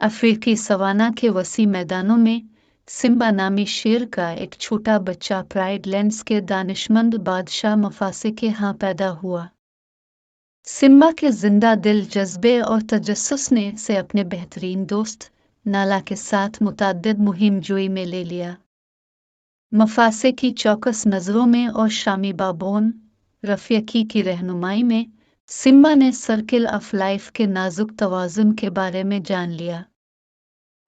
अफ्रीकी सवाना के वसी मैदानों में सिम्बा नामी शेर का एक छोटा बच्चा प्राइड लैंड्स के दानिशमंद बादशाह मफासे के यहाँ पैदा हुआ। सिम्बा के जिंदा दिल जज्बे और तजस्सुस ने से अपने बेहतरीन दोस्त नाला के साथ मुतअद्दिद मुहिम जोई में ले लिया। मफासे की चौकस नज़रों में और शामी बाबोन रफ़ीकी की रहनुमाई में सिम्बा ने सर्किल ऑफ लाइफ के नाजुक तवाज़ुन के बारे में जान लिया।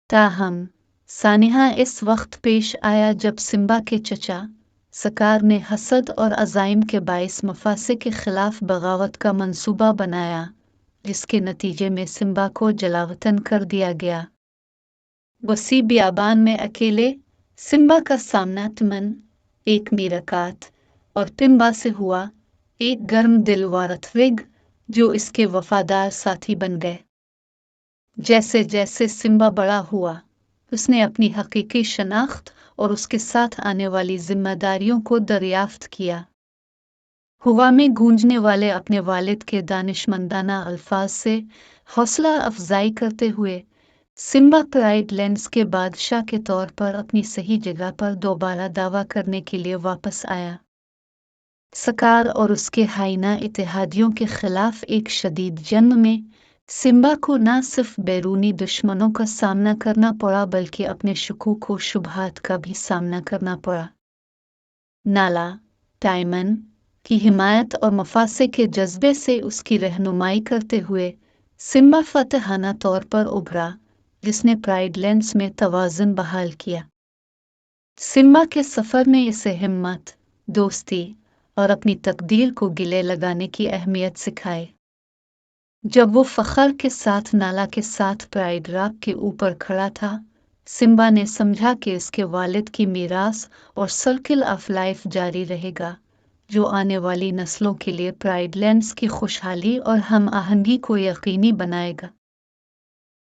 ताहम सानिहा इस वक्त पेश आया जब सिम्बा के चचा सकार ने हसद और अज़ाइम के बाइस मफासे के खिलाफ बगावत का मंसूबा बनाया, जिसके नतीजे में सिम्बा को जलावतन कर दिया गया। वसी बियाबान में अकेले सिम्बा का सामना तमन एक मीरकात और तिम्बा से हुआ, एक गर्म दिल वारथविग जो इसके वफादार साथी बन गए। जैसे जैसे सिम्बा बड़ा हुआ, उसने अपनी हकीकी शनाख्त और उसके साथ आने वाली जिम्मेदारियों को दरियाफ्त किया। हुआ में गूंजने वाले अपने वालिद के दानिशमंदाना अल्फाज से हौसला अफजाई करते हुए सिम्बा प्राइड लैंड्स के बादशाह के तौर पर अपनी सही जगह पर दोबारा दावा करने के लिए वापस आया। सकार और उसके हाइना इत्तेहादियों के खिलाफ एक शदीद जंग में सिम्बा को न सिर्फ बैरूनी दुश्मनों का सामना करना पड़ा बल्कि अपने शुकूक व शुबहात का भी सामना करना पड़ा। नाला टाइमन की हिमायत और मफासे के जज्बे से उसकी रहनुमाई करते हुए सिम्बा फतेहाना तौर पर उभरा, जिसने प्राइड लैंड्स में तवाज़ुन बहाल किया। सिम्बा के सफ़र ने इसे हिम्मत, दोस्ती और अपनी तकदीर को गिले लगाने की अहमियत सिखाई। जब वो फ़ख्र के साथ नाला के साथ प्राइड रॉक के ऊपर खड़ा था, सिम्बा ने समझा कि उसके वालिद की मीरास और सर्किल ऑफ लाइफ जारी रहेगा, जो आने वाली नस्लों के लिए प्राइड लैंड्स की खुशहाली और हम आहंगी को यकीनी बनाएगा।